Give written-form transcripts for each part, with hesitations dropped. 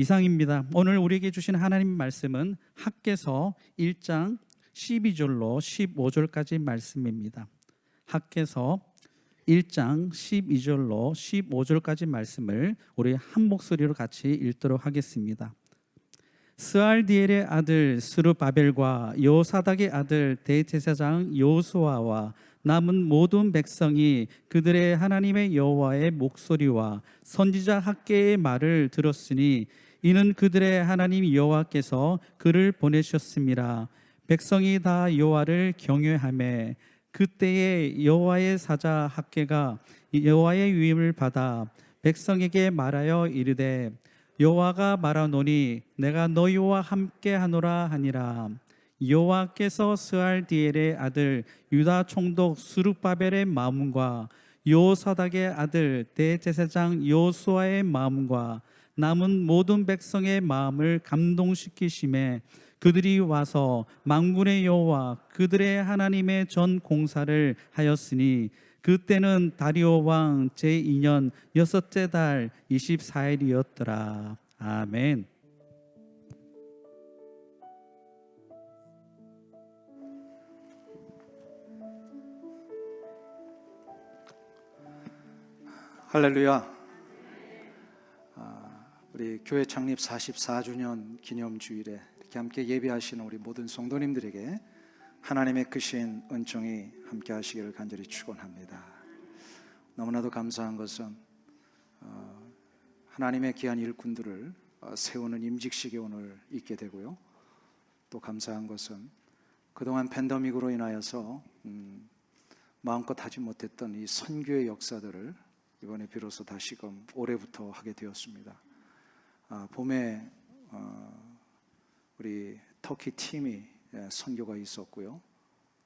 이상입니다. 오늘 우리에게 주신 하나님 말씀은 학개서 1장 12절로 15절까지 말씀입니다. 학개서 1장 12절로 15절까지 말씀을 우리 한 목소리로 같이 읽도록 하겠습니다. 스알디엘의 아들 스룹바벨과 여호사닥의 아들 대제사장 여호수아와 남은 모든 백성이 그들의 하나님의 여호와의 목소리와 선지자 학개의 말을 들었으니 이는 그들의 하나님 여호와께서 그를 보내셨음이라. 백성이 다 여호와를 경외하매 그때에 여호와의 사자 학개가 여호와의 위임을 받아 백성에게 말하여 이르되 여호와가 말하노니 내가 너희와 함께 하노라 하니라. 여호와께서 스알디엘의 아들 유다 총독 스룹바벨의 마음과 여호사닥의 아들 대제사장 여호수아의 마음과 남은 모든 백성의 마음을 감동시키심에 그들이 와서 만군의 여호와 그들의 하나님의 전 공사를 하였으니 그때는 다리오 왕 제2년 여섯째 달 24일이었더라. 아멘. 할렐루야. 우리 교회 창립 44주년 기념주일에 이렇게 함께 예배하시는 우리 모든 성도님들에게 하나님의 크신 은총이 함께 하시기를 간절히 축원합니다. 너무나도 감사한 것은 하나님의 귀한 일꾼들을 세우는 임직식에 오늘 있게 되고요. 또 감사한 것은 그동안 팬데믹으로 인하여서 마음껏 하지 못했던 이 선교의 역사들을 이번에 비로소 다시금 올해부터 하게 되었습니다. 봄에 우리 터키 팀이 선교가 있었고요.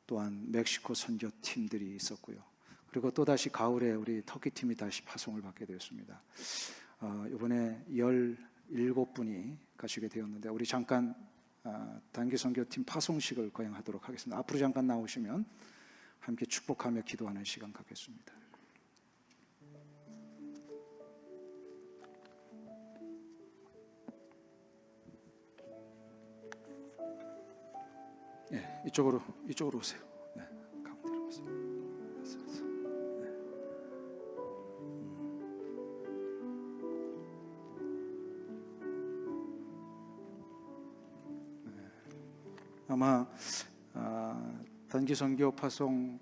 또한 멕시코 선교팀들이 있었고요. 그리고 또다시 가을에 우리 터키 팀이 다시 파송을 받게 되었습니다. 이번에 17분이 가시게 되었는데 우리 잠깐 단기 선교팀 파송식을 거행하도록 하겠습니다. 앞으로 잠깐 나오시면 함께 축복하며 기도하는 시간 갖겠습니다. 이쪽으로 오세요. 네, 가운데로 오세요. 아마 단기 선교 파송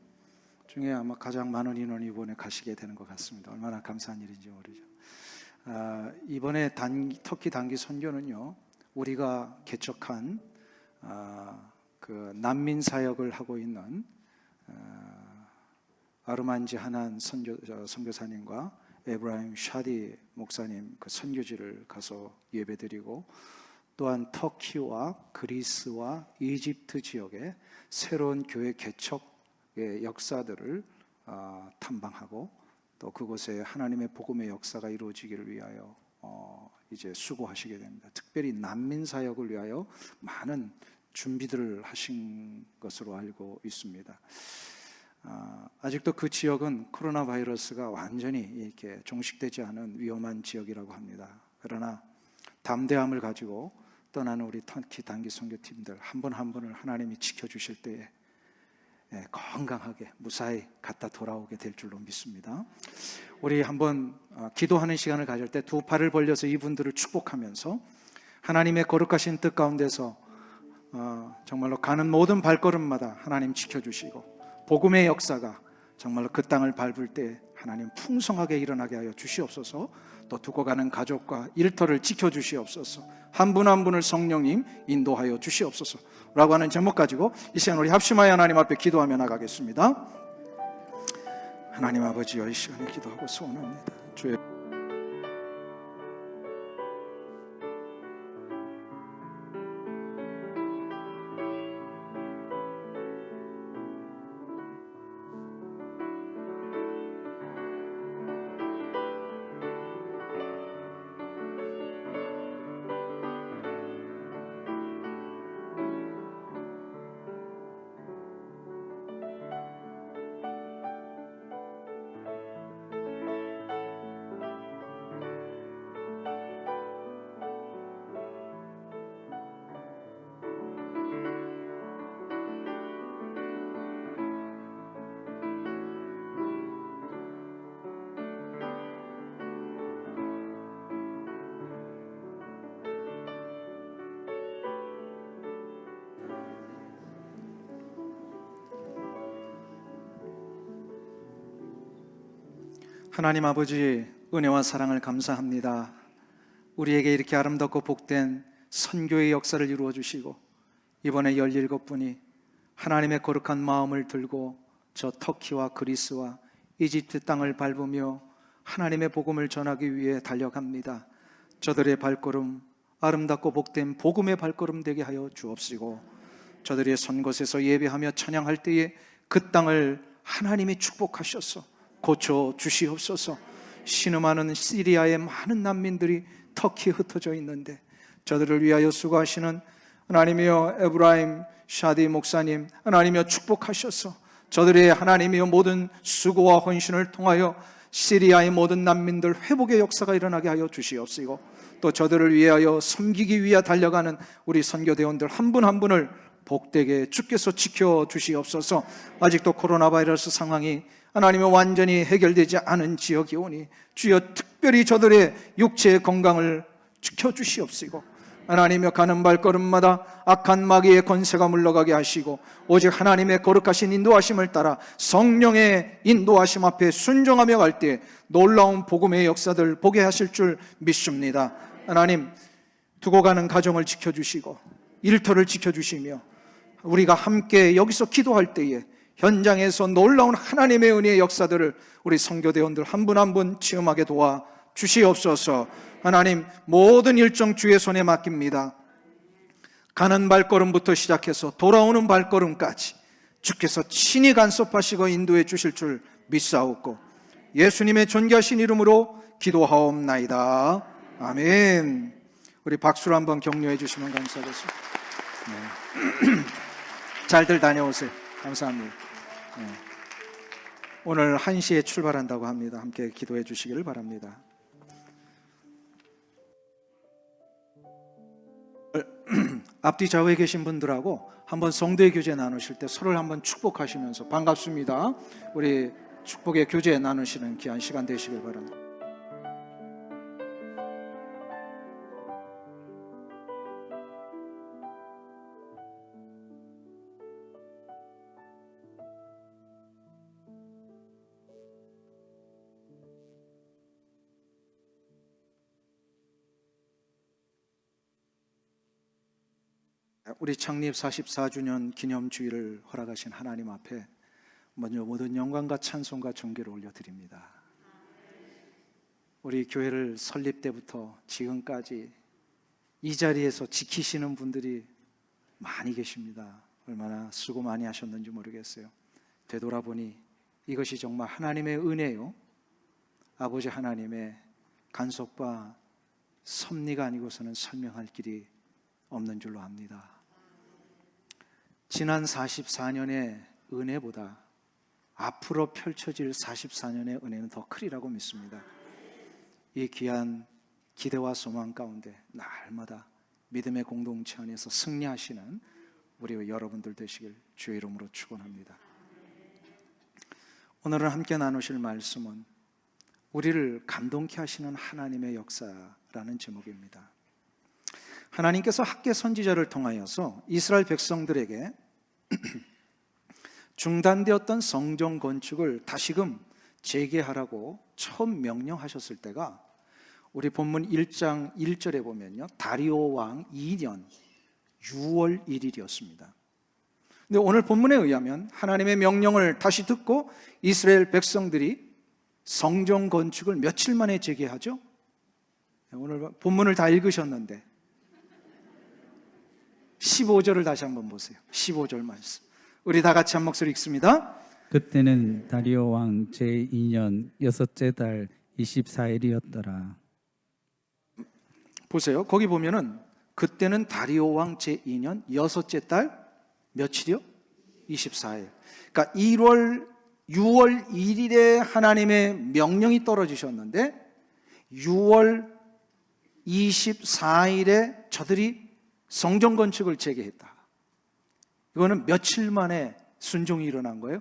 중에 아마 가장 많은 인원이 이번에 가시게 되는 것 같습니다. 얼마나 감사한 일인지 모르죠. 이번에 터키 단기 선교는요, 우리가 개척한 그 난민 사역을 하고 있는 아르만지 하난 선교사님과 에브라임 샤디 목사님 그 선교지를 가서 예배드리고, 또한 터키와 그리스와 이집트 지역의 새로운 교회 개척의 역사들을 탐방하고, 또 그곳에 하나님의 복음의 역사가 이루어지기를 위하여 이제 수고하시게 됩니다. 특별히 난민 사역을 위하여 많은 준비들을 하신 것으로 알고 있습니다. 아직도 그 지역은 코로나 바이러스가 완전히 이렇게 종식되지 않은 위험한 지역이라고 합니다. 그러나 담대함을 가지고 떠나는 우리 터키 단기 선교팀들 한 분 한 분을 하나님이 지켜주실 때에 건강하게 무사히 갔다 돌아오게 될 줄로 믿습니다. 우리 한번 기도하는 시간을 가질 때 두 팔을 벌려서 이분들을 축복하면서 하나님의 거룩하신 뜻 가운데서 정말로 가는 모든 발걸음마다 하나님 지켜주시고 복음의 역사가 정말로 그 땅을 밟을 때 하나님 풍성하게 일어나게 하여 주시옵소서. 또 두고 가는 가족과 일터를 지켜주시옵소서. 한 분 한 분을 성령님 인도하여 주시옵소서 라고 하는 제목 가지고 이 시간 우리 합심하여 하나님 앞에 기도하며 나가겠습니다. 하나님 아버지여, 이 시간에 기도하고 소원합니다. 주의 하나님 아버지, 은혜와 사랑을 감사합니다. 우리에게 이렇게 아름답고 복된 선교의 역사를 이루어 주시고, 이번에 17분이 하나님의 거룩한 마음을 들고 저 터키와 그리스와 이집트 땅을 밟으며 하나님의 복음을 전하기 위해 달려갑니다. 저들의 발걸음 아름답고 복된 복음의 발걸음 되게 하여 주옵시고, 저들이 선 곳에서 예배하며 찬양할 때에 그 땅을 하나님이 축복하셔서 고쳐 주시옵소서. 신음하는 시리아의 많은 난민들이 터키에 흩어져 있는데, 저들을 위하여 수고하시는 하나님이여 에브라임 샤디 목사님, 하나님이여 축복하셔서 저들의 하나님이여 모든 수고와 헌신을 통하여 시리아의 모든 난민들 회복의 역사가 일어나게 하여 주시옵시고, 또 저들을 위하여 섬기기 위해 달려가는 우리 선교대원들 한 분 한 분을 복되게 주께서 지켜주시옵소서. 아직도 코로나 바이러스 상황이 하나님의 완전히 해결되지 않은 지역이 오니 주여 특별히 저들의 육체의 건강을 지켜주시옵시고, 하나님의 가는 발걸음마다 악한 마귀의 권세가 물러가게 하시고, 오직 하나님의 거룩하신 인도하심을 따라 성령의 인도하심 앞에 순종하며 갈 때 놀라운 복음의 역사들 보게 하실 줄 믿습니다. 하나님, 두고 가는 가정을 지켜주시고 일터를 지켜주시며, 우리가 함께 여기서 기도할 때에 현장에서 놀라운 하나님의 은혜의 역사들을 우리 선교대원들 한 분 한 분 체험하게 도와 주시옵소서. 하나님, 모든 일정 주의 손에 맡깁니다. 가는 발걸음부터 시작해서 돌아오는 발걸음까지 주께서 친히 간섭하시고 인도해 주실 줄 믿사옵고, 예수님의 존귀하신 이름으로 기도하옵나이다. 아멘. 우리 박수로 한번 격려해 주시면 감사하겠습니다. 네. 잘들 다녀오세요. 감사합니다. 네. 오늘 1시에 출발한다고 합니다. 함께 기도해 주시기를 바랍니다. 앞뒤 좌우에 계신 분들하고 한번 성도의 교제 나누실 때 서로를 한번 축복하시면서 반갑습니다, 우리 축복의 교제 나누시는 귀한 시간 되시길 바랍니다. 우리 창립 44주년 기념주일을 허락하신 하나님 앞에 먼저 모든 영광과 찬송과 존귀를 올려드립니다. 우리 교회를 설립 때부터 지금까지 이 자리에서 지키시는 분들이 많이 계십니다. 얼마나 수고 많이 하셨는지 모르겠어요. 되돌아보니 이것이 정말 하나님의 은혜요, 아버지 하나님의 간섭과 섭리가 아니고서는 설명할 길이 없는 줄로 압니다. 지난 44년의 은혜보다 앞으로 펼쳐질 44년의 은혜는 더 크리라고 믿습니다. 이 귀한 기대와 소망 가운데 날마다 믿음의 공동체 안에서 승리하시는 우리 여러분들 되시길 주의 이름으로 축원합니다. 오늘은 함께 나누실 말씀은 우리를 감동케 하시는 하나님의 역사라는 제목입니다. 하나님께서 학개 선지자를 통하여서 이스라엘 백성들에게 중단되었던 성전 건축을 다시금 재개하라고 처음 명령하셨을 때가 우리 본문 1장 1절에 보면요, 다리오 왕 2년 6월 1일이었습니다. 근데 오늘 본문에 의하면 하나님의 명령을 다시 듣고 이스라엘 백성들이 성전 건축을 며칠 만에 재개하죠? 오늘 본문을 다 읽으셨는데 15절을 다시 한번 보세요. 15절 말씀 우리 다 같이 한 목소리 읽습니다. 그때는 다리오 왕 제2년 여섯째 달 24일이었더라. 보세요. 거기 보면은 그때는 다리오 왕 제2년 여섯째 달 며칠이요? 24일. 그러니까 6월 1일에 하나님의 명령이 떨어지셨는데 6월 24일에 저들이 성전 건축을 재개했다. 이거는 며칠 만에 순종이 일어난 거예요?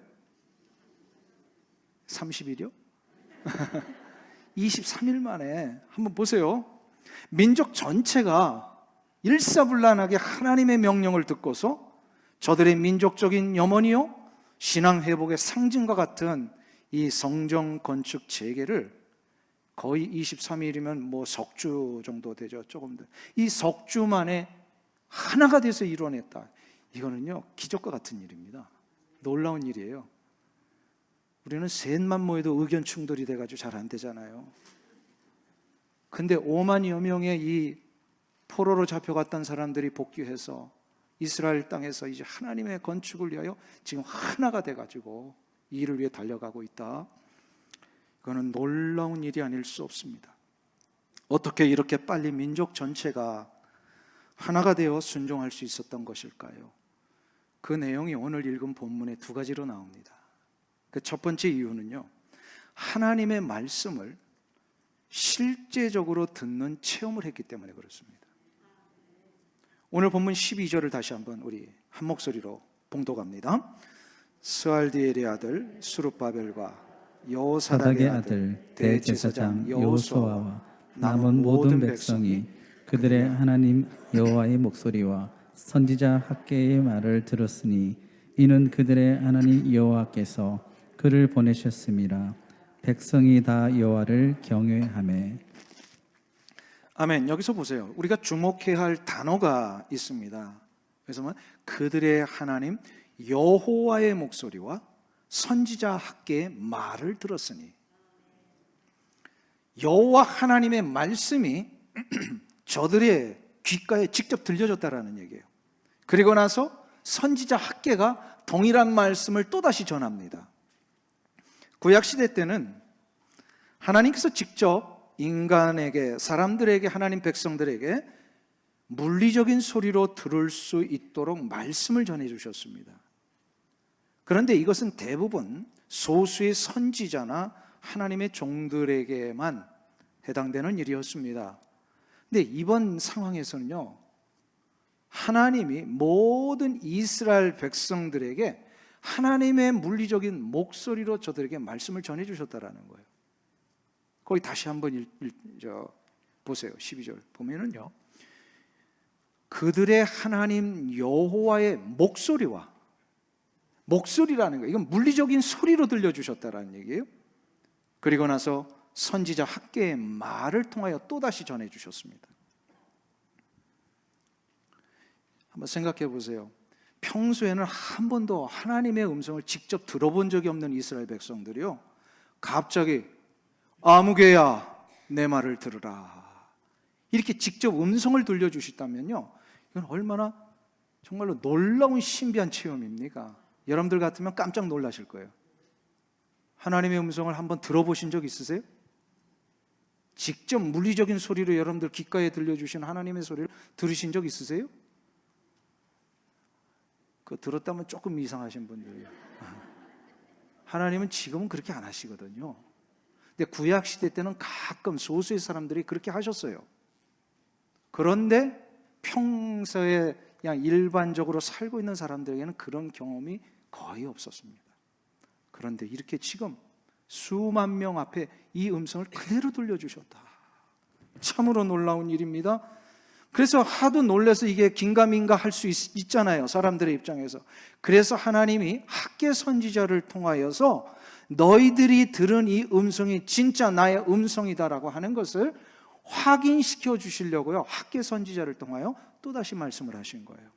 30일이요? 23일 만에. 한번 보세요. 민족 전체가 일사불란하게 하나님의 명령을 듣고서 저들의 민족적인 염원이요, 신앙 회복의 상징과 같은 이 성전 건축 재개를 거의 23일이면 뭐 석주 정도 되죠. 조금 더. 이 석주 만에 하나가 돼서 이뤄냈다. 이거는요, 기적과 같은 일입니다. 놀라운 일이에요. 우리는 셋만 모여도 의견 충돌이 돼가지고 잘 안 되잖아요. 근데 5만여 명의 이 포로로 잡혀갔던 사람들이 복귀해서 이스라엘 땅에서 이제 하나님의 건축을 위하여 지금 하나가 돼가지고 이 일을 위해 달려가고 있다. 그거는 놀라운 일이 아닐 수 없습니다. 어떻게 이렇게 빨리 민족 전체가 하나가 되어 순종할 수 있었던 것일까요? 그 내용이 오늘 읽은 본문에 두 가지로 나옵니다. 그 첫 번째 이유는요, 하나님의 말씀을 실제적으로 듣는 체험을 했기 때문에 그렇습니다. 오늘 본문 12절을 다시 한번 우리 한 목소리로 봉독합니다. 스알디엘의 아들 수룹바벨과 여호사닥의 아들 대제사장 여호수아와 남은 모든 백성이 그들의 하나님 여호와의 목소리와 선지자 학개의 말을 들었으니 이는 그들의 하나님 여호와께서 그를 보내셨음이라. 백성이 다 여호와를 경외하매. 아멘. 여기서 보세요. 우리가 주목해야 할 단어가 있습니다. 그래서 그들의 하나님 여호와의 목소리와 선지자 학개의 말을 들었으니, 여호와 하나님의 말씀이 저들의 귓가에 직접 들려졌다라는 얘기예요. 그리고 나서 선지자 학개가 동일한 말씀을 또다시 전합니다. 구약시대 때는 하나님께서 직접 인간에게, 사람들에게, 하나님 백성들에게 물리적인 소리로 들을 수 있도록 말씀을 전해 주셨습니다. 그런데 이것은 대부분 소수의 선지자나 하나님의 종들에게만 해당되는 일이었습니다. 근데 이번 상황에서는요, 하나님이 모든 이스라엘 백성들에게 하나님의 물리적인 목소리로 저들에게 말씀을 전해 주셨다라는 거예요. 거기 다시 한번 보세요. 12절 보면은요, 그들의 하나님 여호와의 목소리와, 목소리라는 거예요, 이건 물리적인 소리로 들려주셨다라는 얘기예요. 그리고 나서 선지자 학개의 말을 통하여 또다시 전해 주셨습니다. 한번 생각해 보세요. 평소에는 한 번도 하나님의 음성을 직접 들어본 적이 없는 이스라엘 백성들이요, 갑자기 아무개야 내 말을 들으라, 이렇게 직접 음성을 들려주셨다면요, 이건 얼마나 정말로 놀라운 신비한 체험입니까? 여러분들 같으면 깜짝 놀라실 거예요. 하나님의 음성을 한번 들어보신 적 있으세요? 직접 물리적인 소리로 여러분들 귓가에 들려주신 하나님의 소리를 들으신 적 있으세요? 그거 들었다면 조금 이상하신 분들이에요. 하나님은 지금은 그렇게 안 하시거든요. 근데 구약 시대 때는 가끔 소수의 사람들이 그렇게 하셨어요. 그런데 평소에 그냥 일반적으로 살고 있는 사람들에게는 그런 경험이 거의 없었습니다. 그런데 이렇게 지금 수만 명 앞에 이 음성을 그대로 들려주셨다. 참으로 놀라운 일입니다. 그래서 하도 놀라서 이게 긴가민가 할 수 있잖아요, 사람들의 입장에서. 그래서 하나님이 학개 선지자를 통하여서 너희들이 들은 이 음성이 진짜 나의 음성이다라고 하는 것을 확인시켜 주시려고요, 학개 선지자를 통하여 또다시 말씀을 하신 거예요.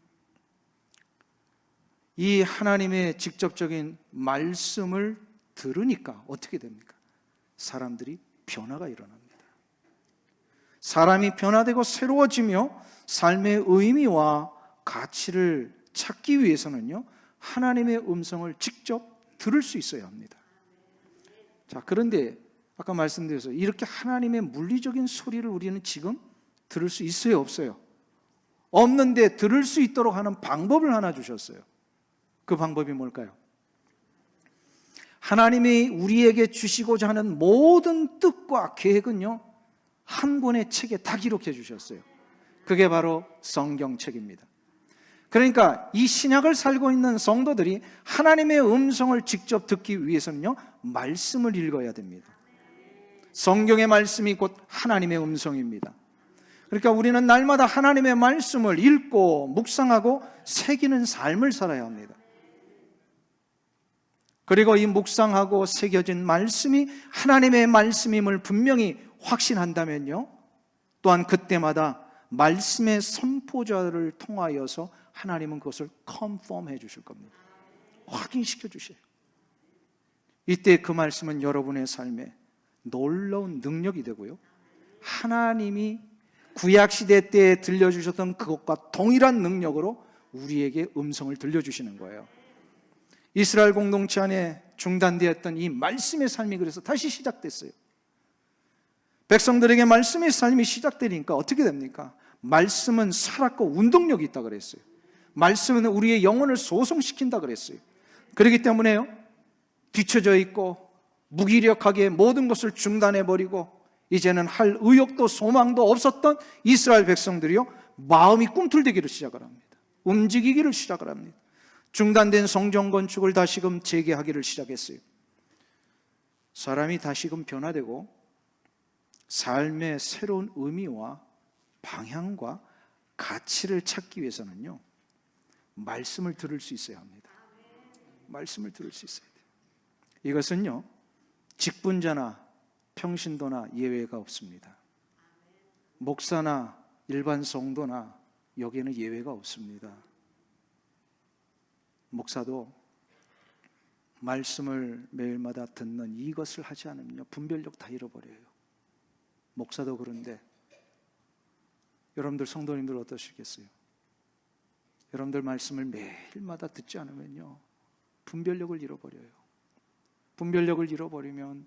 이 하나님의 직접적인 말씀을 들으니까 어떻게 됩니까? 사람들이 변화가 일어납니다. 사람이 변화되고 새로워지며 삶의 의미와 가치를 찾기 위해서는요, 하나님의 음성을 직접 들을 수 있어야 합니다. 자, 그런데 아까 말씀드렸어요. 이렇게 하나님의 물리적인 소리를 우리는 지금 들을 수 있어요, 없어요? 없는데 들을 수 있도록 하는 방법을 하나 주셨어요. 그 방법이 뭘까요? 하나님이 우리에게 주시고자 하는 모든 뜻과 계획은요, 한 권의 책에 다 기록해 주셨어요. 그게 바로 성경책입니다. 그러니까 이 신약을 살고 있는 성도들이 하나님의 음성을 직접 듣기 위해서는요, 말씀을 읽어야 됩니다. 성경의 말씀이 곧 하나님의 음성입니다. 그러니까 우리는 날마다 하나님의 말씀을 읽고 묵상하고 새기는 삶을 살아야 합니다. 그리고 이 묵상하고 새겨진 말씀이 하나님의 말씀임을 분명히 확신한다면요, 또한 그때마다 말씀의 선포자를 통하여서 하나님은 그것을 컨펌해 주실 겁니다. 확인시켜 주셔요. 이때 그 말씀은 여러분의 삶에 놀라운 능력이 되고요, 하나님이 구약시대 때에 들려주셨던 그것과 동일한 능력으로 우리에게 음성을 들려주시는 거예요. 이스라엘 공동체 안에 중단되었던 이 말씀의 삶이 그래서 다시 시작됐어요. 백성들에게 말씀의 삶이 시작되니까 어떻게 됩니까? 말씀은 살았고 운동력이 있다 그랬어요. 말씀은 우리의 영혼을 소송시킨다 그랬어요. 그렇기 때문에요, 뒤처져 있고 무기력하게 모든 것을 중단해버리고 이제는 할 의욕도 소망도 없었던 이스라엘 백성들이요, 마음이 꿈틀대기를 시작을 합니다. 움직이기를 시작을 합니다. 중단된 성전 건축을 다시금 재개하기를 시작했어요. 사람이 다시금 변화되고 삶의 새로운 의미와 방향과 가치를 찾기 위해서는요, 말씀을 들을 수 있어야 합니다. 말씀을 들을 수 있어야 돼요. 이것은요, 직분자나 평신도나 예외가 없습니다. 목사나 일반 성도나 여기에는 예외가 없습니다. 목사도 말씀을 매일마다 듣는 이것을 하지 않으면요, 분별력 다 잃어버려요. 목사도 그런데 여러분들 성도님들 어떠시겠어요? 여러분들 말씀을 매일마다 듣지 않으면요, 분별력을 잃어버려요. 분별력을 잃어버리면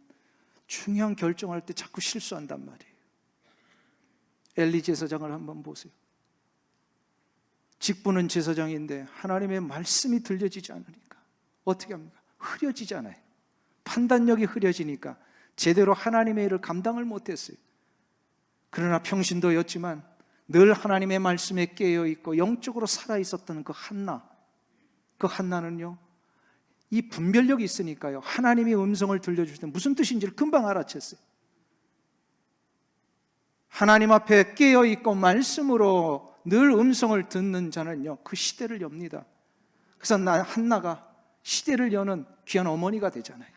중요한 결정할 때 자꾸 실수한단 말이에요. 엘리 제사장을 한번 보세요. 직분은 제사장인데 하나님의 말씀이 들려지지 않으니까 어떻게 합니까? 흐려지잖아요. 판단력이 흐려지니까 제대로 하나님의 일을 감당을 못했어요. 그러나 평신도였지만 늘 하나님의 말씀에 깨어있고 영적으로 살아있었던 그 한나는요, 이 분별력이 있으니까요, 하나님의 음성을 들려주실 때 무슨 뜻인지를 금방 알아챘어요. 하나님 앞에 깨어있고 말씀으로 늘 음성을 듣는 자는요, 그 시대를 엽니다. 그래서 한나가 시대를 여는 귀한 어머니가 되잖아요.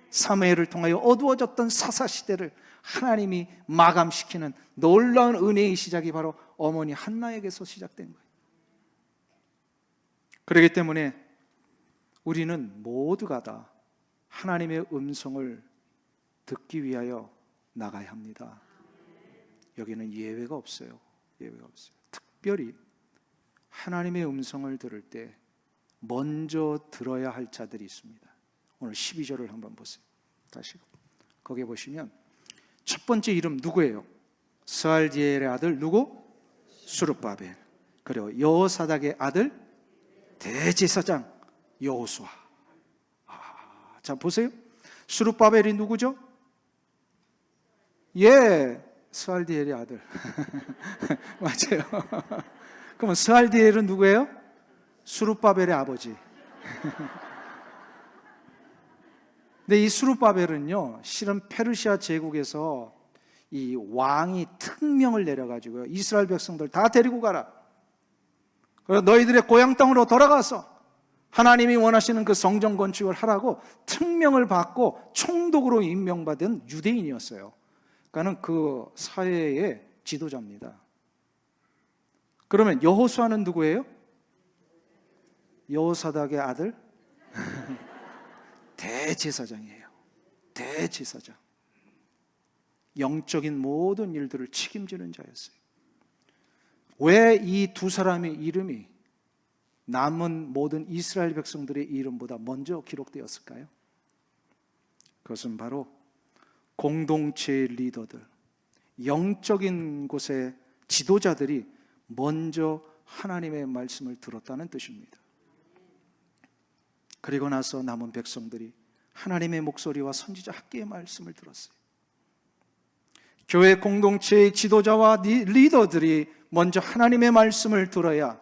사무엘을 통하여 어두워졌던 사사시대를 하나님이 마감시키는 놀라운 은혜의 시작이 바로 어머니 한나에게서 시작된 거예요. 그렇기 때문에 우리는 모두가 다 하나님의 음성을 듣기 위하여 나가야 합니다. 여기는 예외가 없어요. 예외가 없어요. 특별히 하나님의 음성을 들을 때 먼저 들어야 할 자들이 있습니다. 오늘 12절을 한번 보세요. 다시 거기에 보시면 첫 번째 이름 누구예요? 스알디엘의 아들 누구? 수르바벨. 그리고 여호사닥의 아들 대제사장 여호수아. 자 보세요. 수르바벨이 누구죠? 예, 스알디엘의 아들. 맞아요. 그러면 스알디엘은 누구예요? 수르바벨의 아버지. 근데 이 수르바벨은요, 실은 페르시아 제국에서 이 왕이 특명을 내려가지고요, 이스라엘 백성들 다 데리고 가라. 그래서 너희들의 고향 땅으로 돌아가서 하나님이 원하시는 그 성전 건축을 하라고 특명을 받고 총독으로 임명받은 유대인이었어요. 그러니까 그 사회의 지도자입니다. 그러면 여호수아는 누구예요? 여호사닥의 아들 대제사장이에요. 대제사장. 영적인 모든 일들을 책임지는 자였어요. 왜 이 두 사람의 이름이 남은 모든 이스라엘 백성들의 이름보다 먼저 기록되었을까요? 그것은 바로 공동체의 리더들, 영적인 곳의 지도자들이 먼저 하나님의 말씀을 들었다는 뜻입니다. 그리고 나서 남은 백성들이 하나님의 목소리와 선지자 학계의 말씀을 들었어요. 교회 공동체의 지도자와 리더들이 먼저 하나님의 말씀을 들어야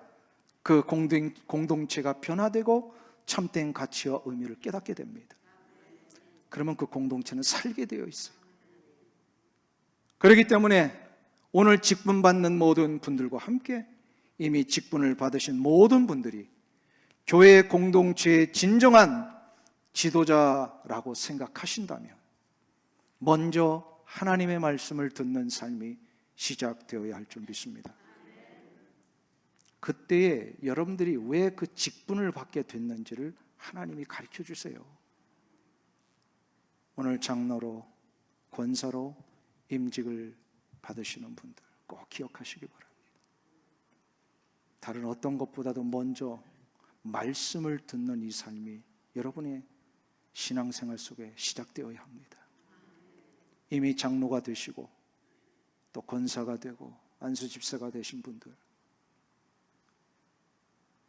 그 공동체가 변화되고 참된 가치와 의미를 깨닫게 됩니다. 그러면 그 공동체는 살게 되어 있어요. 그렇기 때문에 오늘 직분 받는 모든 분들과 함께 이미 직분을 받으신 모든 분들이 교회 공동체의 진정한 지도자라고 생각하신다면 먼저 하나님의 말씀을 듣는 삶이 시작되어야 할 줄 믿습니다. 그때에 여러분들이 왜 그 직분을 받게 됐는지를 하나님이 가르쳐 주세요. 오늘 장로로, 권사로 임직을 받으시는 분들 꼭 기억하시기 바랍니다. 다른 어떤 것보다도 먼저 말씀을 듣는 이 삶이 여러분의 신앙생활 속에 시작되어야 합니다. 이미 장로가 되시고 또 권사가 되고 안수집사가 되신 분들,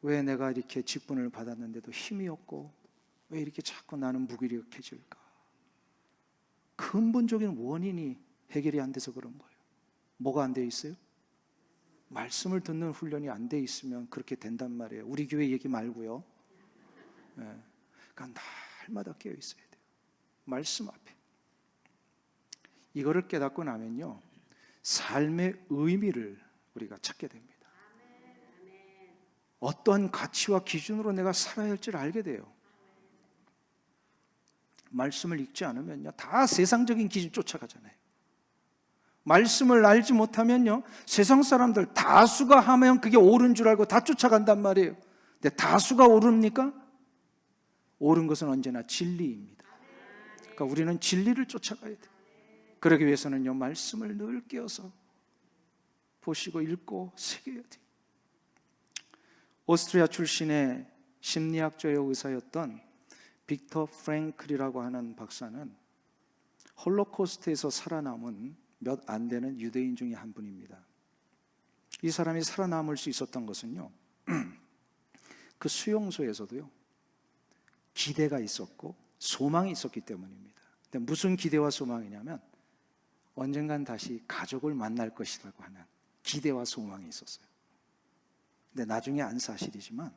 왜 내가 이렇게 직분을 받았는데도 힘이 없고 왜 이렇게 자꾸 나는 무기력해질까? 근본적인 원인이 해결이 안 돼서 그런 거예요. 뭐가 안 돼 있어요? 말씀을 듣는 훈련이 안 돼 있으면 그렇게 된단 말이에요. 우리 교회 얘기 말고요. 그러니까 날마다 깨어 있어야 돼요. 말씀 앞에. 이거를 깨닫고 나면요, 삶의 의미를 우리가 찾게 됩니다. 어떠한 가치와 기준으로 내가 살아야 할지를 알게 돼요. 말씀을 읽지 않으면요, 다 세상적인 기준 쫓아가잖아요. 말씀을 알지 못하면요, 세상 사람들 다수가 하면 그게 옳은 줄 알고 다 쫓아간단 말이에요. 근데 다수가 옳습니까? 옳은 것은 언제나 진리입니다. 그러니까 우리는 진리를 쫓아가야 돼요. 그러기 위해서는요, 말씀을 늘 깨어서 보시고 읽고 새겨야 돼요. 오스트리아 출신의 심리학자의 의사였던 빅터 프랭클이라고 하는 박사는 홀로코스트에서 살아남은 몇 안 되는 유대인 중에 한 분입니다. 이 사람이 살아남을 수 있었던 것은요, 그 수용소에서도요, 기대가 있었고 소망이 있었기 때문입니다. 근데 무슨 기대와 소망이냐면 언젠간 다시 가족을 만날 것이라고 하는 기대와 소망이 있었어요. 근데 나중에 안 사실이지만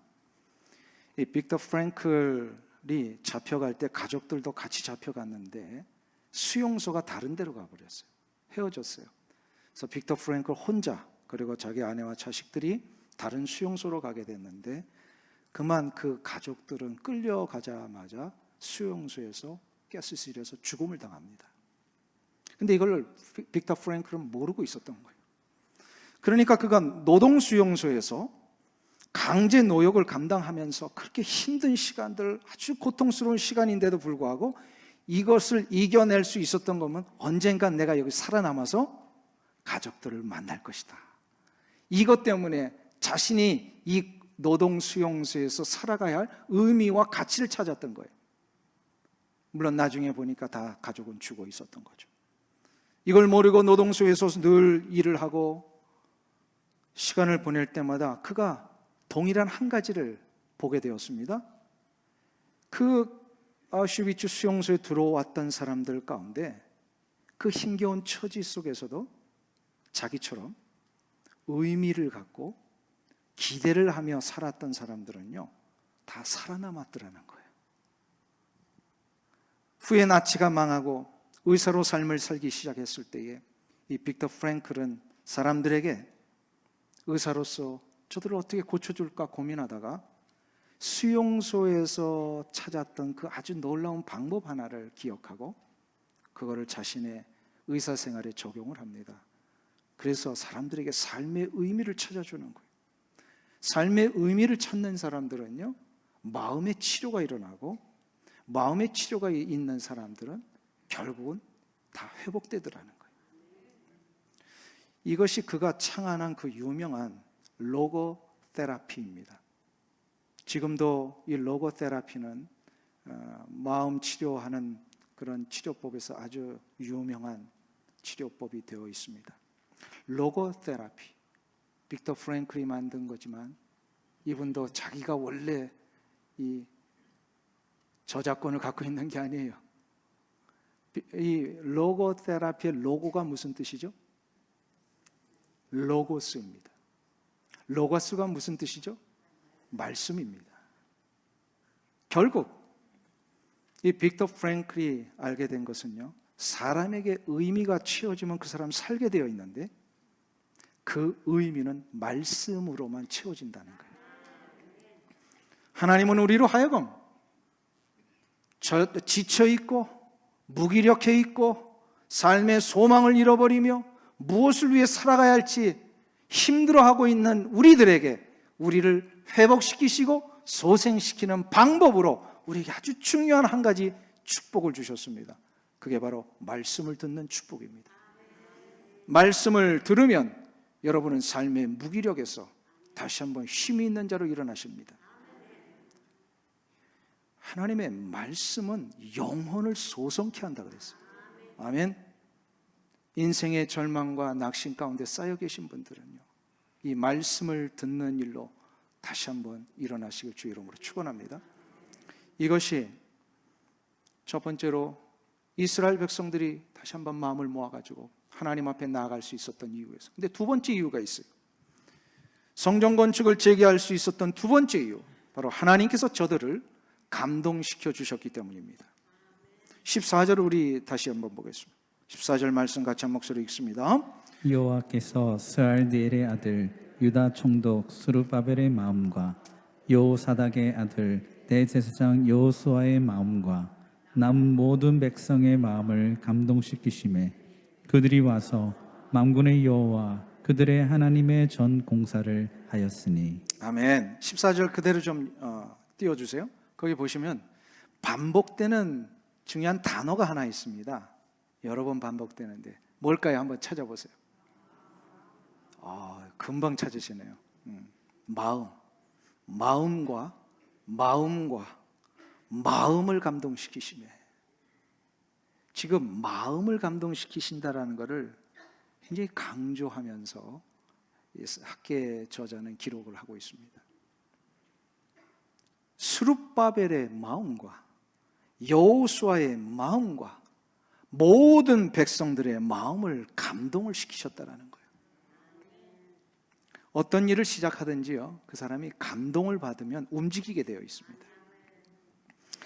이 빅터 프랭클이 잡혀갈 때 가족들도 같이 잡혀갔는데 수용소가 다른 데로 가버렸어요. 헤어졌어요. 그래서 빅터 프랭클 혼자 그리고 자기 아내와 자식들이 다른 수용소로 가게 됐는데 그만 그 가족들은 끌려가자마자 수용소에서 가스실에서 죽음을 당합니다. 근데 이걸 빅터 프랭클은 모르고 있었던 거예요. 그러니까 그가 노동수용소에서 강제 노역을 감당하면서 그렇게 힘든 시간들, 아주 고통스러운 시간인데도 불구하고 이것을 이겨낼 수 있었던 거면 언젠간 내가 여기 살아남아서 가족들을 만날 것이다. 이것 때문에 자신이 이 노동수용소에서 살아가야 할 의미와 가치를 찾았던 거예요. 물론 나중에 보니까 다 가족은 죽어 있었던 거죠. 이걸 모르고 노동소에서 늘 일을 하고 시간을 보낼 때마다 그가 동일한 한 가지를 보게 되었습니다. 그 아우슈비츠 수용소에 들어왔던 사람들 가운데 그 힘겨운 처지 속에서도 자기처럼 의미를 갖고 기대를 하며 살았던 사람들은요, 다 살아남았더라는 거예요. 후에 나치가 망하고 의사로 삶을 살기 시작했을 때에 이 빅터 프랭클은 사람들에게 의사로서 저들을 어떻게 고쳐줄까 고민하다가 수용소에서 찾았던 그 아주 놀라운 방법 하나를 기억하고 그거를 자신의 의사생활에 적용을 합니다. 그래서 사람들에게 삶의 의미를 찾아주는 거예요. 삶의 의미를 찾는 사람들은요, 마음의 치료가 일어나고 마음의 치료가 있는 사람들은 결국은 다 회복되더라는 거예요. 이것이 그가 창안한 그 유명한 로고 테라피입니다. 지금도 이 로고 테라피는 마음 치료하는 그런 치료법에서 아주 유명한 치료법이 되어 있습니다. 로고 테라피, 빅터 프랭클이 만든 거지만 이분도 자기가 원래 이 저작권을 갖고 있는 게 아니에요. 이 로고 테라피의 로고가 무슨 뜻이죠? 로고스입니다. 로고스가 무슨 뜻이죠? 말씀입니다. 결국 이 빅터 프랭클이 알게 된 것은요, 사람에게 의미가 채워지면 그 사람 살게 되어 있는데 그 의미는 말씀으로만 채워진다는 거예요. 하나님은 우리로 하여금 지쳐 있고 무기력해 있고 삶의 소망을 잃어버리며 무엇을 위해 살아가야 할지 힘들어하고 있는 우리들에게 우리를 회복시키시고 소생시키는 방법으로 우리에게 아주 중요한 한 가지 축복을 주셨습니다. 그게 바로 말씀을 듣는 축복입니다. 말씀을 들으면 여러분은 삶의 무기력에서 다시 한번 힘이 있는 자로 일어나십니다. 하나님의 말씀은 영혼을 소성케 한다 그랬어요. 아멘. 인생의 절망과 낙심 가운데 쌓여 계신 분들은요, 이 말씀을 듣는 일로 다시 한번 일어나시길 주 이름으로 축원합니다. 이것이 첫 번째로 이스라엘 백성들이 다시 한번 마음을 모아가지고 하나님 앞에 나아갈 수 있었던 이유에서. 근데 두 번째 이유가 있어요. 성전 건축을 재개할 수 있었던 두 번째 이유, 바로 하나님께서 저들을 감동시켜 주셨기 때문입니다. 14절 우리 다시 한번 보겠습니다. 14절 말씀 같이 한 목소리 읽습니다. 여호와께서 스알디엘의 아들 유다 총독 스룹바벨의 마음과 여호사닥의 아들 대제사장 여호수아의 마음과 남 모든 백성의 마음을 감동시키심에 그들이 와서 만군의 여호와 그들의 하나님의 전 공사를 하였으니. 아멘. 14절 그대로 좀 띄워주세요. 거기 보시면 반복되는 중요한 단어가 하나 있습니다. 여러 번 반복되는데 뭘까요? 한번 찾아보세요. 금방 찾으시네요. 마음과 마음을 감동시키시네. 지금 마음을 감동시키신다라는 것을 굉장히 강조하면서 학계 저자는 기록을 하고 있습니다. 스룹바벨의 마음과 여호수아의 마음과 모든 백성들의 마음을 감동을 시키셨다라는 거예요. 어떤 일을 시작하든지요, 그 사람이 감동을 받으면 움직이게 되어 있습니다.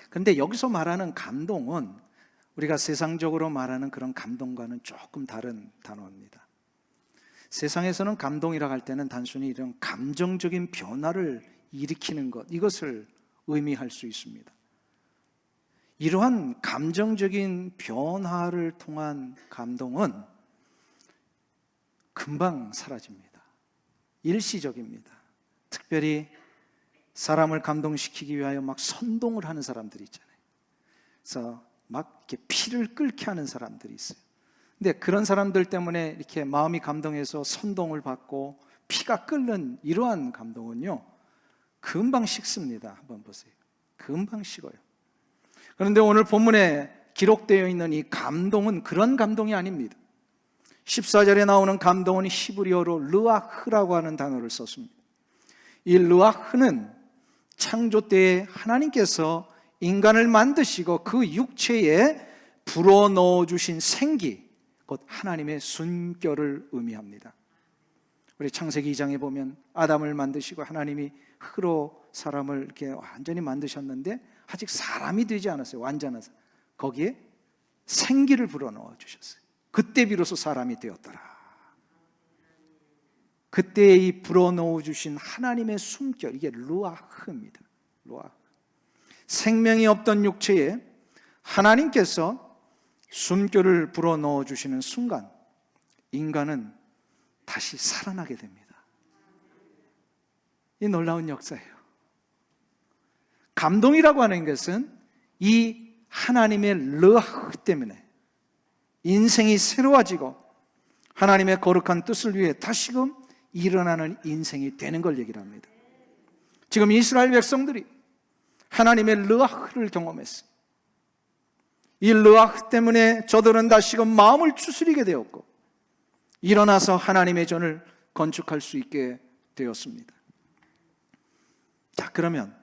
그런데 여기서 말하는 감동은 우리가 세상적으로 말하는 그런 감동과는 조금 다른 단어입니다. 세상에서는 감동이라고 할 때는 단순히 이런 감정적인 변화를 일으키는 것, 이것을 의미할 수 있습니다. 이러한 감정적인 변화를 통한 감동은 금방 사라집니다. 일시적입니다. 특별히 사람을 감동시키기 위하여 막 선동을 하는 사람들이 있잖아요. 그래서 막 이렇게 피를 끓게 하는 사람들이 있어요. 근데 그런 사람들 때문에 이렇게 마음이 감동해서 선동을 받고 피가 끓는 이러한 감동은요, 금방 식습니다. 한번 보세요. 금방 식어요. 그런데 오늘 본문에 기록되어 있는 이 감동은 그런 감동이 아닙니다. 14절에 나오는 감동은 히브리어로 르아흐라고 하는 단어를 썼습니다. 이 르아흐는 창조 때에 하나님께서 인간을 만드시고 그 육체에 불어넣어 주신 생기, 곧 하나님의 숨결을 의미합니다. 우리 창세기 2장에 보면 아담을 만드시고 하나님이 흙으로 사람을 이렇게 완전히 만드셨는데 아직 사람이 되지 않았어요. 완전한 사람. 거기에 생기를 불어넣어 주셨어요. 그때 비로소 사람이 되었더라. 그때 이 불어넣어 주신 하나님의 숨결, 이게 루아흐입니다. 루아흐. 생명이 없던 육체에 하나님께서 숨결을 불어넣어 주시는 순간 인간은 다시 살아나게 됩니다. 이 놀라운 역사예요. 감동이라고 하는 것은 이 하나님의 르아흐 때문에 인생이 새로워지고 하나님의 거룩한 뜻을 위해 다시금 일어나는 인생이 되는 걸 얘기를 합니다. 지금 이스라엘 백성들이 하나님의 르아흐를 경험했어요. 이 르아흐 때문에 저들은 다시금 마음을 추스리게 되었고 일어나서 하나님의 전을 건축할 수 있게 되었습니다. 자, 그러면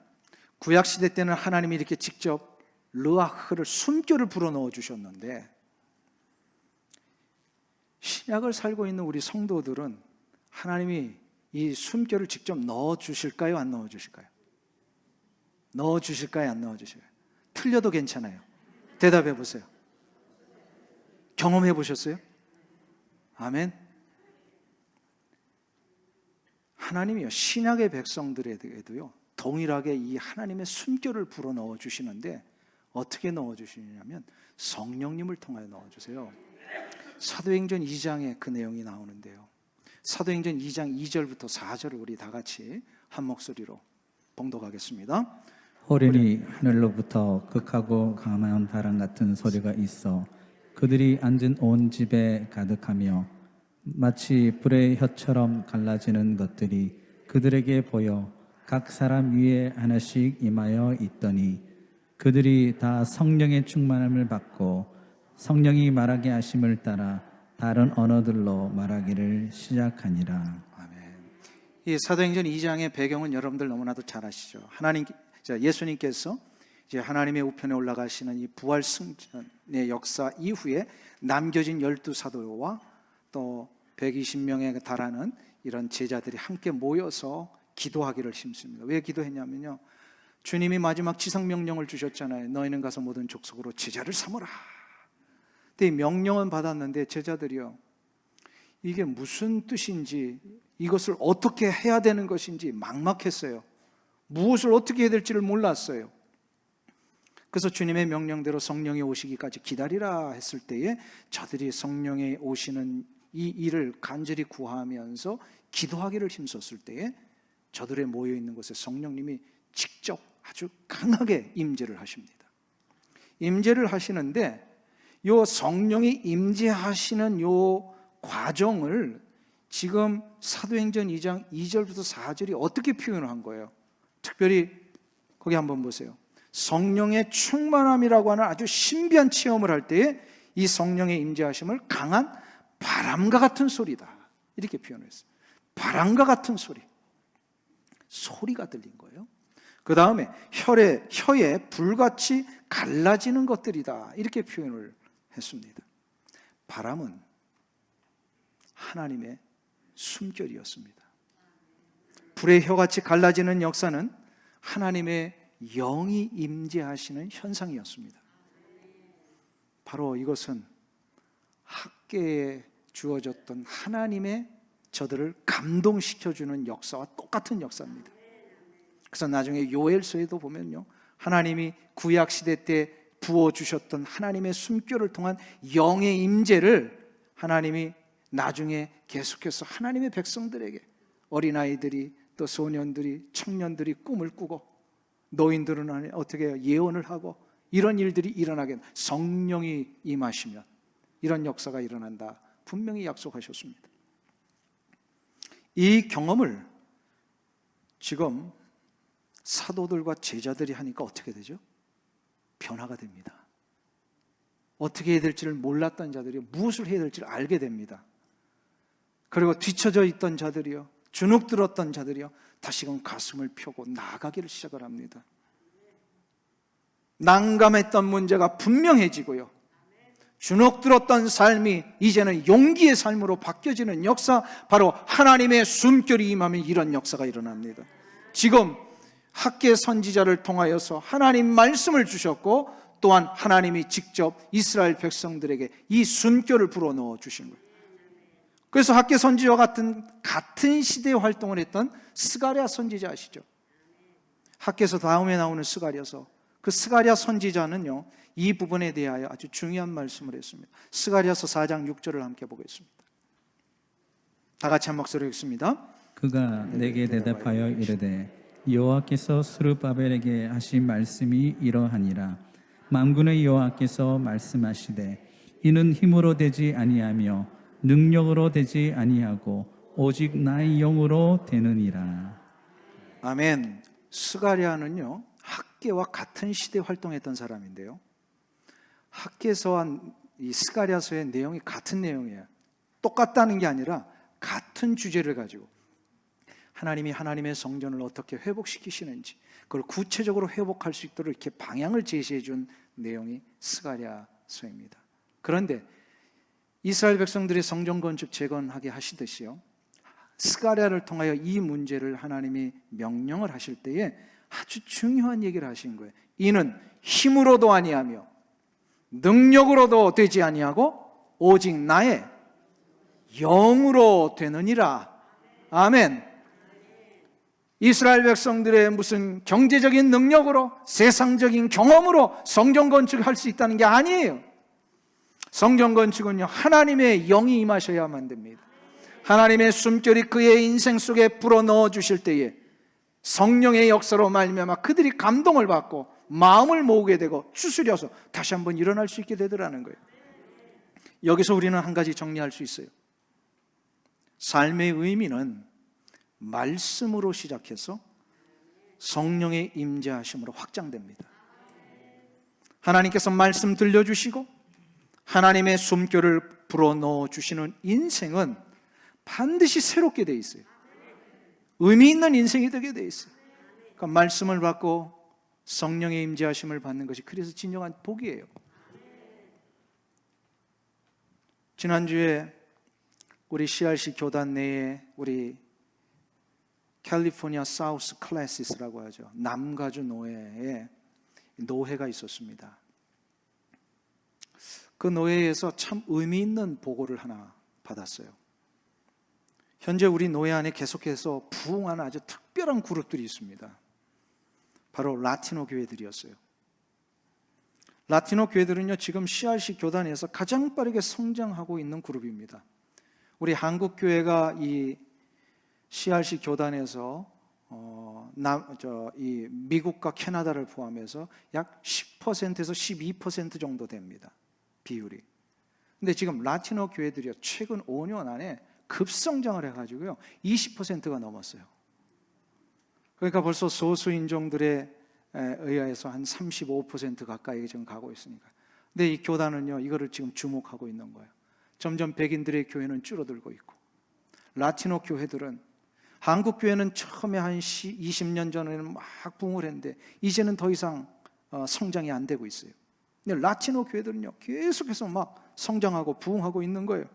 구약시대 때는 하나님이 이렇게 직접 르아흐를 숨결을 불어넣어 주셨는데 신약을 살고 있는 우리 성도들은 하나님이 이 숨결을 직접 넣어 주실까요? 안 넣어 주실까요? 넣어 주실까요? 안 넣어 주실까요? 틀려도 괜찮아요. 대답해 보세요. 경험해 보셨어요? 아멘. 하나님이요, 신약의 백성들에게도요 동일하게 이 하나님의 숨결을 불어넣어 주시는데 어떻게 넣어주시냐면 성령님을 통하여 넣어주세요. 사도행전 2장에 그 내용이 나오는데요. 사도행전 2장 2절부터 4절을 우리 다 같이 한 목소리로 봉독하겠습니다. 호련히 하늘로부터 극하고 강한 바람 같은 소리가 있어 그들이 앉은 온 집에 가득하며 마치 불의 혀처럼 갈라지는 것들이 그들에게 보여 각 사람 위에 하나씩 임하여 있더니 그들이 다 성령의 충만함을 받고 성령이 말하게 하심을 따라 다른 언어들로 말하기를 시작하니라. 아멘. 이 사도행전 2장의 배경은 여러분들 너무나도 잘 아시죠. 예수님께서 이제 하나님의 우편에 올라가시는 이 부활 승천의 역사 이후에 남겨진 12사도와 또 120명에 달하는 이런 제자들이 함께 모여서 기도하기를 힘씁니다. 왜 기도했냐면요, 주님이 마지막 지상명령을 주셨잖아요. 너희는 가서 모든 족속으로 제자를 삼으라. 근데 이 명령은 받았는데 제자들이요, 이게 무슨 뜻인지, 이것을 어떻게 해야 되는 것인지 막막했어요. 무엇을 어떻게 해야 될지를 몰랐어요. 그래서 주님의 명령대로 성령이 오시기까지 기다리라 했을 때에 저들이 성령이 오시는 이 일을 간절히 구하면서 기도하기를 힘썼을 때에 저들의 모여있는 곳에 성령님이 직접 아주 강하게 임재를 하십니다. 임재를 하시는데 요 성령이 임재하시는 요 과정을 지금 사도행전 2장 2절부터 4절이 어떻게 표현을 한 거예요? 특별히 거기 한번 보세요. 성령의 충만함이라고 하는 아주 신비한 체험을 할 때에 이 성령의 임재하심을 강한 바람과 같은 소리다, 이렇게 표현했어요. 바람과 같은 소리가 들린 거예요. 그 다음에 혀에 불같이 갈라지는 것들이다, 이렇게 표현을 했습니다. 바람은 하나님의 숨결이었습니다. 불의 혀같이 갈라지는 역사는 하나님의 영이 임재하시는 현상이었습니다. 바로 이것은 학계에 주어졌던 하나님의 저들을 감동시켜주는 역사와 똑같은 역사입니다. 그래서 나중에 요엘서에도 보면요, 하나님이 구약시대 때 부어주셨던 하나님의 숨결을 통한 영의 임재를 하나님이 나중에 계속해서 하나님의 백성들에게, 어린아이들이 또 소년들이 청년들이 꿈을 꾸고 노인들은 어떻게 해요? 예언을 하고 이런 일들이 일어나게, 성령이 임하시면 이런 역사가 일어난다 분명히 약속하셨습니다. 이 경험을 지금 사도들과 제자들이 하니까 어떻게 되죠? 변화가 됩니다. 어떻게 해야 될지를 몰랐던 자들이 무엇을 해야 될지를 알게 됩니다. 그리고 뒤처져 있던 자들이요, 주눅 들었던 자들이요, 다시금 가슴을 펴고 나아가기를 시작을 합니다. 난감했던 문제가 분명해지고요, 주눅 들었던 삶이 이제는 용기의 삶으로 바뀌어지는 역사, 바로 하나님의 숨결이 임하면 이런 역사가 일어납니다. 지금 학계 선지자를 통하여서 하나님 말씀을 주셨고, 또한 하나님이 직접 이스라엘 백성들에게 이 숨결을 불어넣어 주신 거예요. 그래서 학계 선지자와 같은 시대에 활동을 했던 스가랴 선지자 아시죠? 학계에서 다음에 나오는 스가랴서, 그 스가랴 선지자는요, 이 부분에 대하여 아주 중요한 말씀을 했습니다. 스가랴서 4장 6절을 함께 보겠습니다. 다 같이 한 목소리로 읽습니다. 그가 내게 대답하여 이르되 여호와께서 스룹바벨에게 하신 말씀이 이러하니라. 만군의 여호와께서 말씀하시되 이는 힘으로 되지 아니하며 능력으로 되지 아니하고 오직 나의 영으로 되느니라. 아멘. 스가랴는요, 학계와 같은 시대에 활동했던 사람인데요, 학계서와 이 스가랴서의 내용이 같은 내용이에요. 똑같다는 게 아니라 같은 주제를 가지고 하나님이 하나님의 성전을 어떻게 회복시키시는지, 그걸 구체적으로 회복할 수 있도록 이렇게 방향을 제시해 준 내용이 스가랴서입니다. 그런데 이스라엘 백성들이 성전 건축 재건하게 하시듯이요, 스가랴를 통하여 이 문제를 하나님이 명령을 하실 때에 아주 중요한 얘기를 하신 거예요. 이는 힘으로도 아니하며 능력으로도 되지 아니하고 오직 나의 영으로 되느니라. 아멘. 이스라엘 백성들의 무슨 경제적인 능력으로, 세상적인 경험으로 성전 건축을 할 수 있다는 게 아니에요. 성전 건축은요, 하나님의 영이 임하셔야만 됩니다. 하나님의 숨결이 그의 인생 속에 불어넣어 주실 때에 성령의 역사로 말미암아 그들이 감동을 받고 마음을 모으게 되고 추스려서 다시 한번 일어날 수 있게 되더라는 거예요. 여기서 우리는 한 가지 정리할 수 있어요. 삶의 의미는 말씀으로 시작해서 성령의 임재하심으로 확장됩니다. 하나님께서 말씀 들려주시고 하나님의 숨결을 불어넣어 주시는 인생은 반드시 새롭게 돼 있어요. 의미 있는 인생이 되게 돼 있어요. 그러니까 말씀을 받고 성령의 임재하심을 받는 것이 그래서 진정한 복이에요. 지난주에 우리 CRC 교단 내에 우리 캘리포니아 사우스 클래시스라고 하죠. 남가주 노회에 노회가 있었습니다. 그 노회에서 참 의미 있는 보고를 하나 받았어요. 현재 우리 노회 안에 계속해서 부흥하는 아주 특별한 그룹들이 있습니다. 바로 라티노 교회들이었어요. 라티노 교회들은요, 지금 CRC 교단에서 가장 빠르게 성장하고 있는 그룹입니다. 우리 한국 교회가 이 CRC 교단에서 이 미국과 캐나다를 포함해서 약 10%에서 12% 정도 됩니다. 비율이. 근데 지금 라티노 교회들이요, 최근 5년 안에 급성장을 해가지고요 20%가 넘었어요. 그러니까 벌써 소수인종들에 의해서 한 35% 가까이 지금 가고 있으니까. 근데 이 교단은요, 이거를 지금 주목하고 있는 거예요. 점점 백인들의 교회는 줄어들고 있고, 라티노 교회들은, 한국 교회는 처음에 한 20년 전에는 막 부흥을 했는데 이제는 더 이상 성장이 안 되고 있어요. 근데 라티노 교회들은요, 계속해서 막 성장하고 부흥하고 있는 거예요.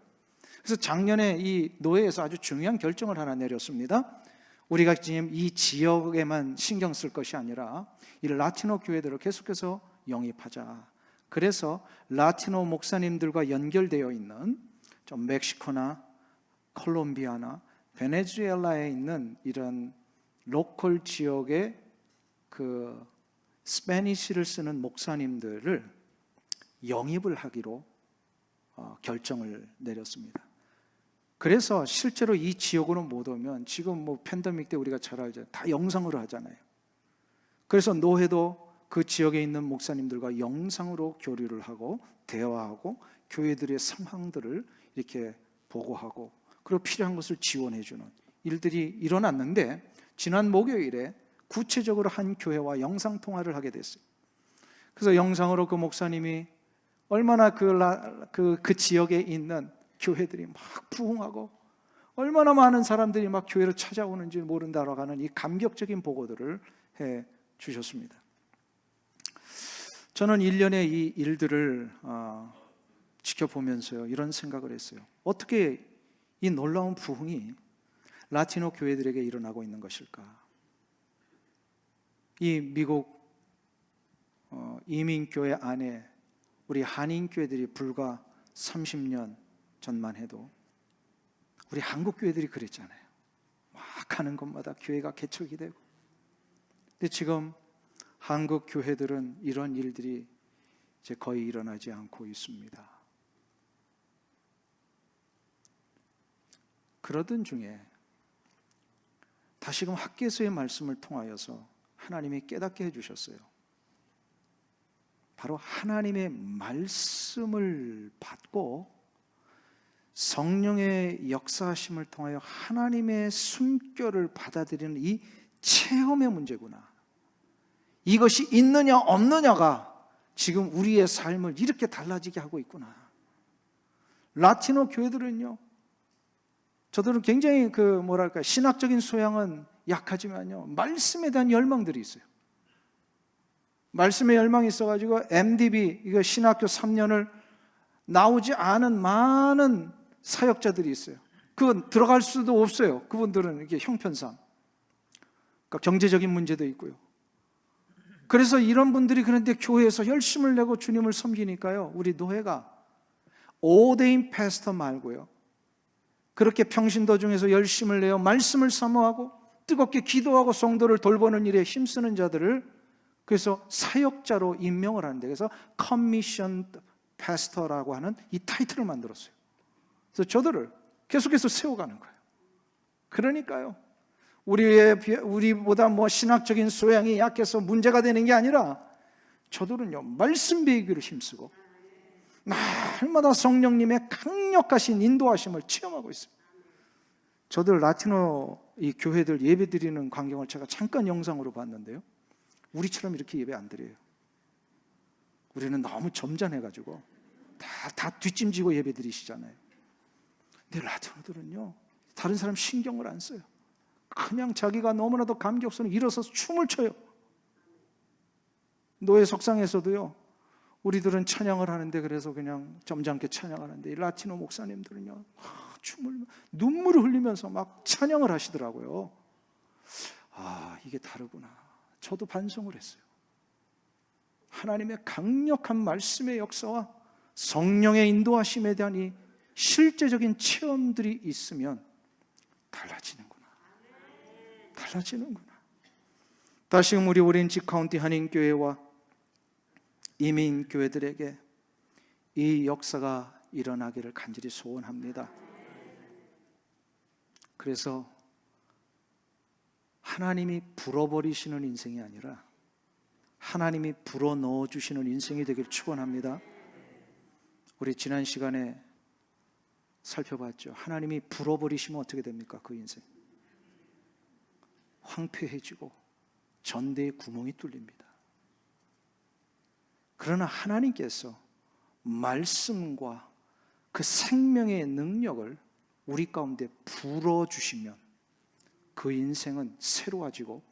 그래서 작년에 이 노회에서 아주 중요한 결정을 하나 내렸습니다. 우리가 지금 이 지역에만 신경 쓸 것이 아니라 이 라티노 교회들을 계속해서 영입하자. 그래서 라티노 목사님들과 연결되어 있는 좀 멕시코나 콜롬비아나 베네수엘라에 있는 이런 로컬 지역의 그 스페니시를 쓰는 목사님들을 영입을 하기로 결정을 내렸습니다. 그래서 실제로 이 지역으로 못 오면, 지금 뭐 팬데믹 때 우리가 잘 알죠, 다 영상으로 하잖아요. 그래서 노회도 그 지역에 있는 목사님들과 영상으로 교류를 하고 대화하고 교회들의 상황들을 이렇게 보고하고, 그리고 필요한 것을 지원해주는 일들이 일어났는데, 지난 목요일에 구체적으로 한 교회와 영상통화를 하게 됐어요. 그래서 영상으로 그 목사님이 얼마나 그 지역에 있는 교회들이 막 부흥하고 얼마나 많은 사람들이 막 교회를 찾아오는지 모른다라고 하는 이 감격적인 보고들을 해 주셨습니다. 저는 1년의 이 일들을 지켜보면서요, 이런 생각을 했어요. 어떻게 이 놀라운 부흥이 라티노 교회들에게 일어나고 있는 것일까? 이 미국 이민교회 안에 우리 한인교회들이 불과 30년 전만 해도 우리 한국교회들이 그랬잖아요. 막 가는 곳마다 교회가 개척이 되고. 근데 지금 한국교회들은 이런 일들이 이제 거의 일어나지 않고 있습니다. 그러던 중에 다시금 학개서의 말씀을 통하여서 하나님이 깨닫게 해주셨어요. 바로 하나님의 말씀을 받고 성령의 역사하심을 통하여 하나님의 숨결을 받아들이는 이 체험의 문제구나. 이것이 있느냐 없느냐가 지금 우리의 삶을 이렇게 달라지게 하고 있구나. 라티노 교회들은요, 저들은 굉장히 신학적인 소양은 약하지만요, 말씀에 대한 열망들이 있어요. 말씀에 열망이 있어가지고 MDB, 이거 신학교 3년을 나오지 않은 많은 사역자들이 있어요. 그건 들어갈 수도 없어요. 그분들은 이게 형편상, 그러니까 경제적인 문제도 있고요. 그래서 이런 분들이 그런데 교회에서 열심을 내고 주님을 섬기니까요, 우리 노회가 오데인 패스터 말고요, 그렇게 평신도 중에서 열심을 내어 말씀을 사모하고 뜨겁게 기도하고 성도를 돌보는 일에 힘쓰는 자들을 그래서 사역자로 임명을 하는데, 그래서 커미션 패스터라고 하는 이 타이틀을 만들었어요. 그래서 저들을 계속해서 세워가는 거예요. 그러니까요, 우리보다 뭐 신학적인 소양이 약해서 문제가 되는 게 아니라 저들은요, 말씀 배우기를 힘쓰고 날마다 성령님의 강력하신 인도하심을 체험하고 있어요. 저들 라티노 이 교회들 예배 드리는 광경을 제가 잠깐 영상으로 봤는데요, 우리처럼 이렇게 예배 안 드려요. 우리는 너무 점잖해가지고 다 뒷짐지고 예배 드리시잖아요. 근데 라티노들은요, 다른 사람 신경을 안 써요. 그냥 자기가 너무나도 감격스러워 일어서서 춤을 춰요. 노예 석상에서도요, 우리들은 찬양을 하는데 그래서 그냥 점잖게 찬양하는데, 이 라티노 목사님들은요, 춤을 눈물을 흘리면서 막 찬양을 하시더라고요. 아, 이게 다르구나. 저도 반성을 했어요. 하나님의 강력한 말씀의 역사와 성령의 인도하심에 대한 이 실제적인 체험들이 있으면 달라지는구나. 다시금 우리 오렌지 카운티 한인교회와 이민교회들에게 이 역사가 일어나기를 간절히 소원합니다. 그래서 하나님이 불어버리시는 인생이 아니라 하나님이 불어넣어 주시는 인생이 되기를 축원합니다. 우리 지난 시간에 살펴봤죠. 하나님이 불어버리시면 어떻게 됩니까? 그 인생 황폐해지고 전대에 구멍이 뚫립니다. 그러나 하나님께서 말씀과 그 생명의 능력을 우리 가운데 불어주시면 그 인생은 새로워지고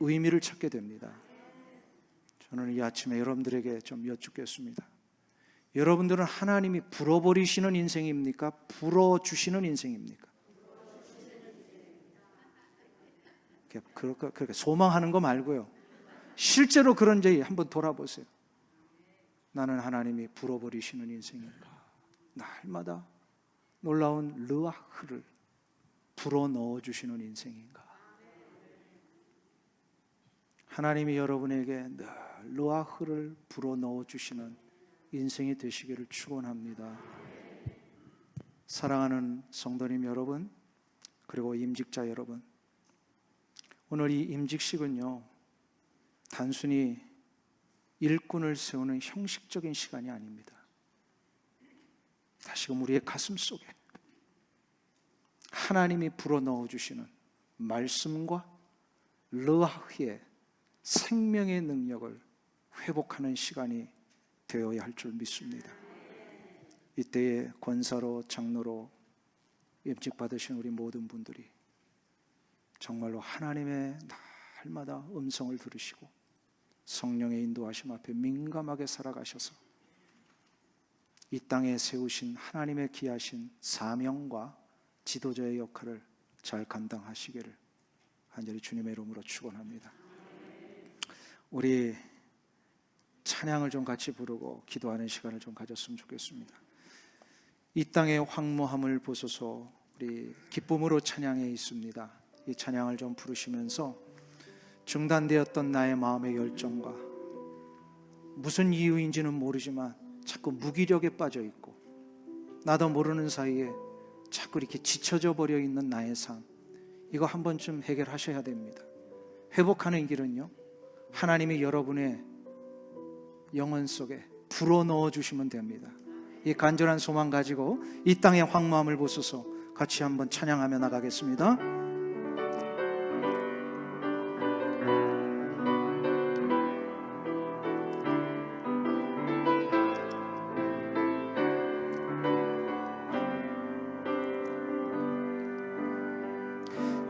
의미를 찾게 됩니다. 저는 이 아침에 여러분들에게 좀 여쭙겠습니다. 여러분들은 하나님이 불어버리시는 인생입니까? 불어주시는 인생입니까? 그렇게 소망하는 거 말고요, 실제로 그런지 한번 돌아보세요. 나는 하나님이 불어버리시는 인생인가? 날마다 놀라운 르아흐를 불어넣어 주시는 인생인가? 하나님이 여러분에게 늘 르아흐를 불어넣어 주시는 인생이 되시기를 축원합니다. 사랑하는 성도님 여러분, 그리고 임직자 여러분, 오늘 이 임직식은요, 단순히 일꾼을 세우는 형식적인 시간이 아닙니다. 다시금 우리의 가슴 속에 하나님이 불어넣어 주시는 말씀과 르아흐의 생명의 능력을 회복하는 시간이 되어야 할 줄 믿습니다. 이때에 권사로 장로로 임직받으신 우리 모든 분들이 정말로 하나님의 날마다 음성을 들으시고 성령의 인도하심 앞에 민감하게 살아가셔서 이 땅에 세우신 하나님의 귀하신 사명과 지도자의 역할을 잘 감당하시기를 간절히 주님의 이름으로 축원합니다. 우리 찬양을 좀 같이 부르고 기도하는 시간을 좀 가졌으면 좋겠습니다. 이 땅의 황무함을 보소서. 우리 기쁨으로 찬양해 있습니다. 이 찬양을 좀 부르시면서 중단되었던 나의 마음의 열정과 무슨 이유인지는 모르지만 자꾸 무기력에 빠져 있고 나도 모르는 사이에 자꾸 이렇게 지쳐져 버려 있는 나의 삶, 이거 한 번쯤 해결하셔야 됩니다. 회복하는 길은요, 하나님이 여러분의 영혼 속에 불어넣어 주시면 됩니다. 이 간절한 소망 가지고 이 땅의 황무함을 보소서 같이 한번 찬양하며 나가겠습니다.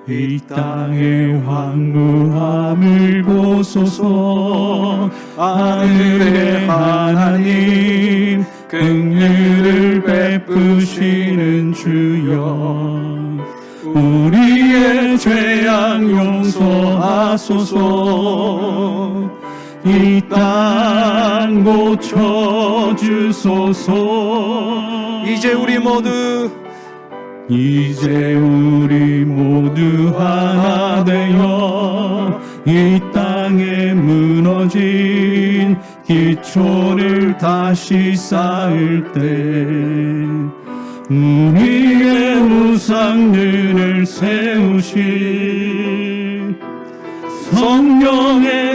이 땅의 황무함을 보소서. 하늘의 하나님, 긍휼을 베푸시는 주여, 우리의 죄악 용서하소서. 이 땅 고쳐주소서. 이제 우리 모두 이제 우리 모두 하나 되어 이 땅에 무너진 기초를 다시 쌓을 때 우리의 우상들을 세우신 성령의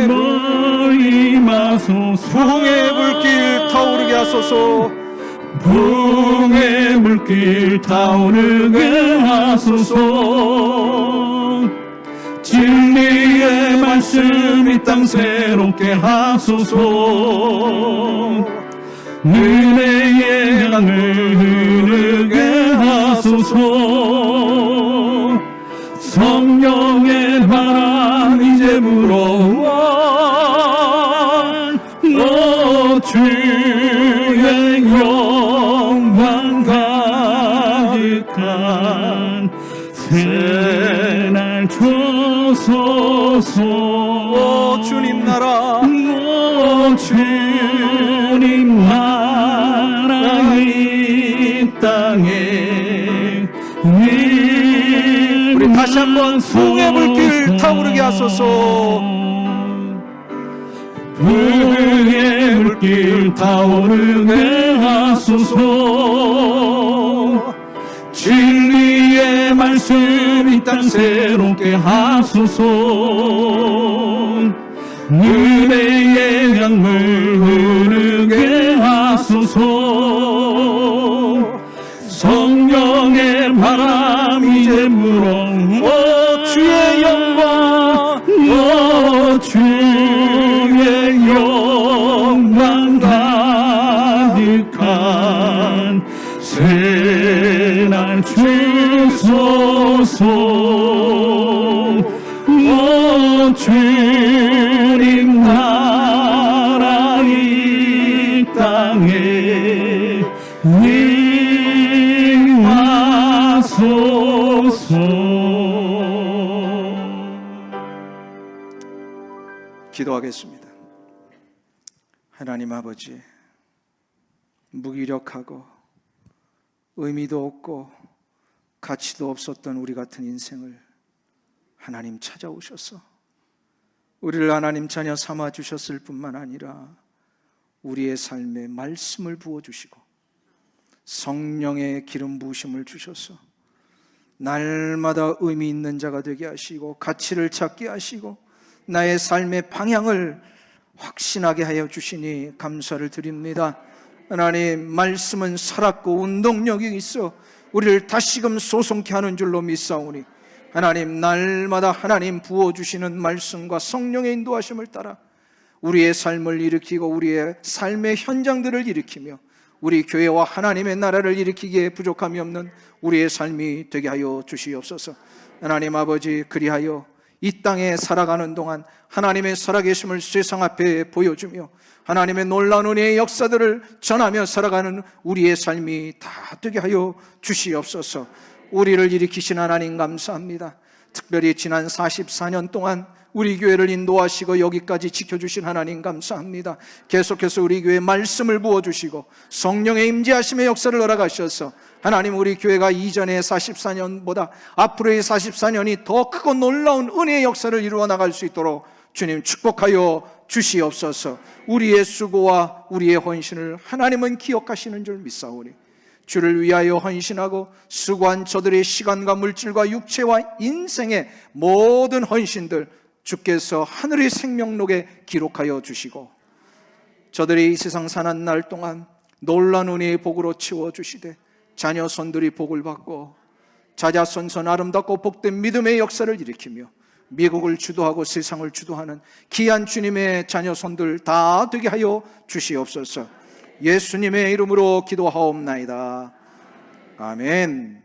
임하소서. 부흥의 물길 타오르게 하소서. 부흥의 물길 타오르게 하소서. 진리의 말씀 이 땅 새롭게 하소서. 은혜의 강을 흐르게 하소서. 성령의 바람 이제 불어와 주의 영광 가득한 새날 주소서. 오 주님 나라, 오 주님 나라 이 땅에 우리 다시 한번 부흥의 물길 타오르게 하소서. 부흥의 물길 타오르게 하소서. 진리의 말씀 이 땅 새롭게 하소서. 은혜의 강물 흐르게 하소서. 성령의 바람 이제 불어 오 주의 영광, 오 주의 영광 가득한 새날 주소서. 오 주님 나라 이 땅에 기도하겠습니다. 하나님 아버지, 무기력하고 의미도 없고 가치도 없었던 우리 같은 인생을 하나님 찾아오셔서 우리를 하나님 자녀 삼아 주셨을 뿐만 아니라 우리의 삶에 말씀을 부어주시고 성령의 기름 부으심을 주셔서 날마다 의미 있는 자가 되게 하시고 가치를 찾게 하시고 나의 삶의 방향을 확신하게 하여 주시니 감사를 드립니다. 하나님, 말씀은 살았고 운동력이 있어 우리를 다시금 소송케 하는 줄로 믿사오니 하나님, 날마다 하나님 부어주시는 말씀과 성령의 인도하심을 따라 우리의 삶을 일으키고 우리의 삶의 현장들을 일으키며 우리 교회와 하나님의 나라를 일으키기에 부족함이 없는 우리의 삶이 되게 하여 주시옵소서. 하나님 아버지, 그리하여 이 땅에 살아가는 동안 하나님의 살아계심을 세상 앞에 보여주며 하나님의 놀라운 은혜의 역사들을 전하며 살아가는 우리의 삶이 다 되게 하여 주시옵소서. 우리를 일으키신 하나님 감사합니다. 특별히 지난 44년 동안 우리 교회를 인도하시고 여기까지 지켜주신 하나님 감사합니다. 계속해서 우리 교회에 말씀을 부어주시고 성령의 임재하심의 역사를 허락하셔서 하나님, 우리 교회가 이전의 44년보다 앞으로의 44년이 더 크고 놀라운 은혜의 역사를 이루어 나갈 수 있도록 주님 축복하여 주시옵소서. 우리의 수고와 우리의 헌신을 하나님은 기억하시는 줄 믿사오니 주를 위하여 헌신하고 수고한 저들의 시간과 물질과 육체와 인생의 모든 헌신들 주께서 하늘의 생명록에 기록하여 주시고 저들이 이 세상 사는 날 동안 놀라운 은혜의 복으로 채워주시되 자녀손들이 복을 받고 자자손손 아름답고 복된 믿음의 역사를 일으키며 미국을 주도하고 세상을 주도하는 귀한 주님의 자녀손들 다 되게 하여 주시옵소서. 예수님의 이름으로 기도하옵나이다. 아멘.